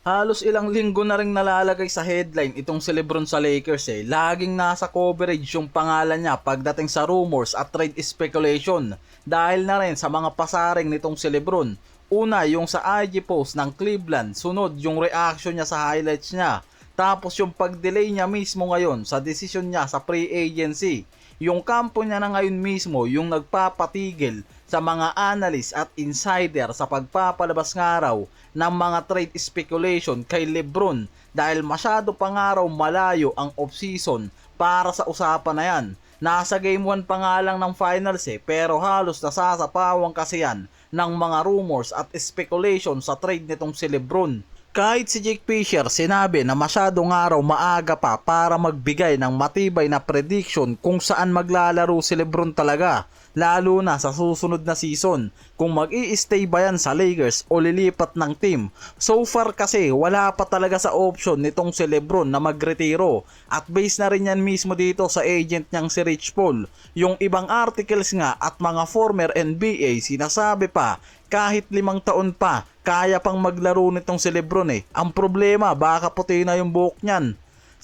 Halos ilang linggo na ring nalalagay sa headline itong si LeBron sa Lakers eh. Laging nasa coverage yung pangalan niya pagdating sa rumors at trade speculation. Dahil na rin sa mga pasaring nitong si LeBron. Una yung sa IG post ng Cleveland, sunod yung reaction niya sa highlights niya. Tapos yung pag-delay niya mismo ngayon sa desisyon niya sa free agency. Yung kampo niya na ngayon mismo yung nagpapatigil sa mga analyst at insider sa pagpapalabas ng araw ng mga trade speculation kay LeBron dahil masyado pa nga raw malayo ang off-season para sa usapan na yan. Nasa game 1 pa nga lang ng finals pero halos nasasapawang kasi yan ng mga rumors at speculation sa trade nitong si LeBron. Kahit si Jake Fisher sinabi na masyadong araw maaga pa para magbigay ng matibay na prediction kung saan maglalaro si LeBron talaga, lalo na sa susunod na season, kung mag-i-stay ba yan sa Lakers o lilipat ng team. So far kasi wala pa talaga sa option nitong si LeBron na magretiro at base na rin yan mismo dito sa agent niyang si Rich Paul. Yung ibang articles nga at mga former NBA sinasabi pa kahit 5 taon pa, kaya pang maglaro nitong si LeBron Ang problema, baka puti na yung buhok niyan.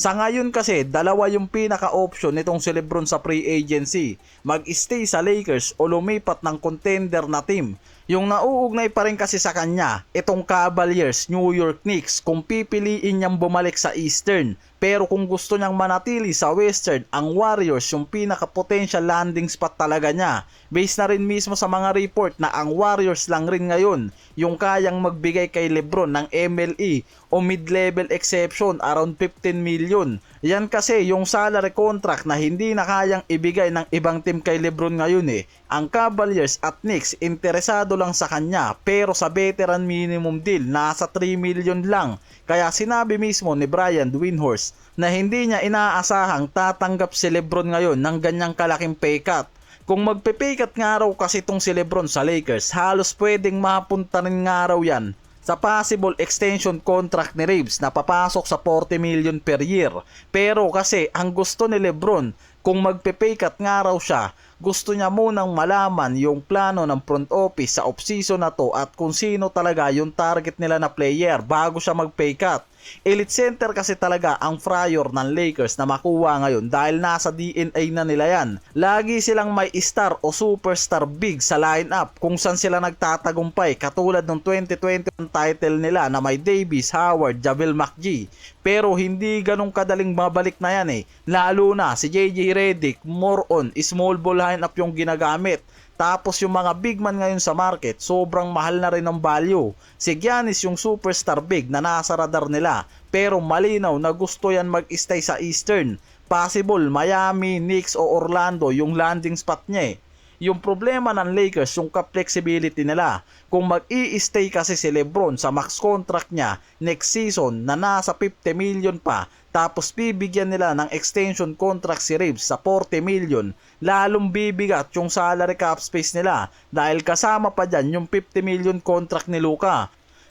Sa ngayon kasi, dalawa yung pinaka-option nitong si LeBron sa free agency. Mag-stay sa Lakers o lumipat ng contender na team. Yung nauugnay pa rin kasi sa kanya, itong Cavaliers, New York Knicks, kung pipiliin niyang bumalik sa Eastern. Pero kung gusto niyang manatili sa Western, ang Warriors yung pinaka-potential landing spot talaga niya. Based na rin mismo sa mga report na ang Warriors lang rin ngayon yung kayang magbigay kay LeBron ng MLE o mid-level exception around 15 million. Yan kasi yung salary contract na hindi na kayang ibigay ng ibang team kay LeBron ngayon Ang Cavaliers at Knicks interesado lang sa kanya pero sa veteran minimum deal nasa 3 million lang. Kaya sinabi mismo ni Brian Windhorst na hindi niya inaasahang tatanggap si LeBron ngayon ng ganyang kalaking pay cut. Kung magpe-pay cut nga raw kasi itong si LeBron sa Lakers, halos pwedeng mapunta rin nga raw yan sa possible extension contract ni Reeves na papasok sa 40 million per year. Pero kasi ang gusto ni LeBron, kung magpe-pay cut nga raw siya, gusto niya munang malaman yung plano ng front office sa off-season na to at kung sino talaga yung target nila na player bago siya mag-pay cut. Elite center kasi talaga ang Fryer ng Lakers na makuha ngayon dahil nasa DNA na nila yan. Lagi silang may star o superstar big sa lineup kung saan sila nagtatagumpay katulad ng 2021 title nila na may Davis, Howard, JaVale McGee. Pero hindi ganong kadaling mabalik na yan Lalo na si JJ Redick, more on small ball lineup yung ginagamit. Tapos yung mga big man ngayon sa market, sobrang mahal na rin ang value. Si Giannis yung superstar big na nasa radar nila, pero malinaw na gusto yan mag-stay sa Eastern. Possible Miami, Knicks o Orlando yung landing spot niya Yung problema ng Lakers, yung ka-flexibility nila. Kung mag-i-stay kasi si LeBron sa max contract niya next season na nasa 50 million pa, tapos bibigyan nila ng extension contract si Reeves sa 40 million, lalong bibigat yung salary cap space nila dahil kasama pa dyan yung 50 million contract ni Luka.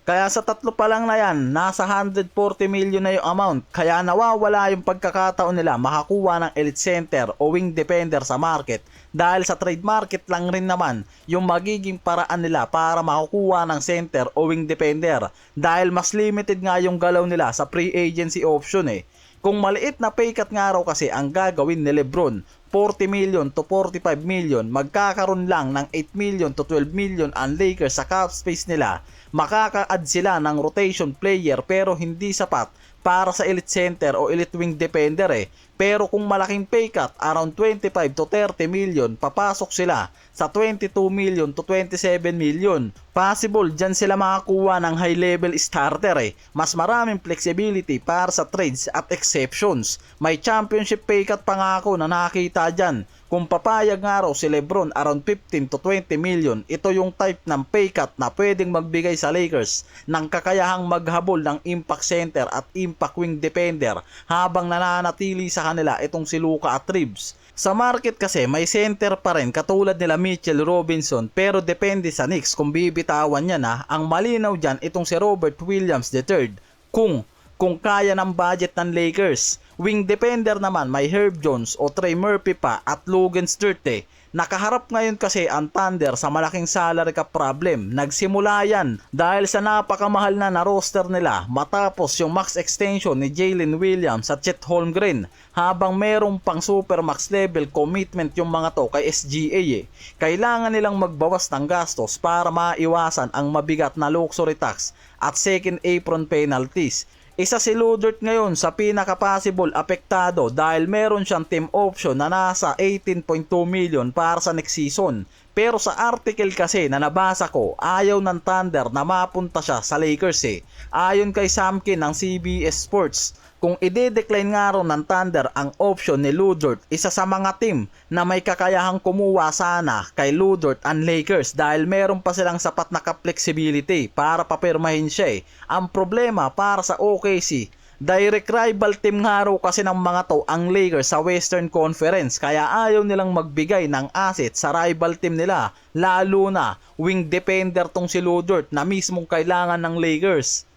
Kaya sa tatlo pa lang na yan, nasa 140 million na yung amount. Kaya nawawala yung pagkakataon nila makakuha ng elite center o wing defender sa market. Dahil sa trade market lang rin naman yung magiging paraan nila para makakuha ng center o wing defender. Dahil mas limited nga yung galaw nila sa free agency option Kung maliit na pay cut nga raw kasi ang gagawin ni LeBron, 40 million to 45 million, magkakaroon lang ng 8 million to 12 million ang Lakers sa cap space nila. Makaka-add sila ng rotation player pero hindi sapat para sa elite center o elite wing defender Pero kung malaking pay cut, around 25 to 30 million, papasok sila sa 22 million to 27 million. Possible dyan sila makakuha ng high level starter Mas maraming flexibility para sa trades at exceptions. May championship pay cut pa nga ako na nakakita dyan. Kung papayag nga raw si LeBron around 15 to 20 million, ito yung type ng pay cut na pwedeng magbigay sa Lakers ng kakayahang maghabol ng impact center at impact wing defender habang nananatili sa kanila itong si Luka at Reeves. Sa market kasi may center pa rin katulad nila Mitchell Robinson pero depende sa Knicks kung bibitawan niya na. Ang malinaw dyan itong si Robert Williams III kung kaya ng budget ng Lakers. Wing defender naman may Herb Jones o Trey Murphy pa at Logan Sturt Nakaharap ngayon kasi ang Thunder sa malaking salary cap problem. Nagsimula yan dahil sa napakamahal na roster nila matapos yung max extension ni Jalen Williams at Chet Holmgren, habang merong pang supermax level commitment yung mga to kay SGA Kailangan nilang magbawas ng gastos para maiwasan ang mabigat na luxury tax at second apron penalties. Isa si Lu Dort ngayon sa pinaka-possible apektado dahil meron siyang team option na nasa 18.2 million para sa next season. Pero sa article kasi na nabasa ko, ayaw ng Thunder na mapunta siya sa Lakers Ayon kay Samkin ng CBS Sports, kung ide-decline nga ron ng Thunder ang option ni Lu Dort, isa sa mga team na may kakayahang kumuha sana kay Lu Dort ang Lakers dahil meron pa silang sapat na ka-flexibility para papirmahin siya Ang problema para sa OKC, direct rival team nga raw kasi ng mga to ang Lakers sa Western Conference, kaya ayaw nilang magbigay ng asset sa rival team nila, lalo na wing defender tong si Lu Dort na mismong kailangan ng Lakers.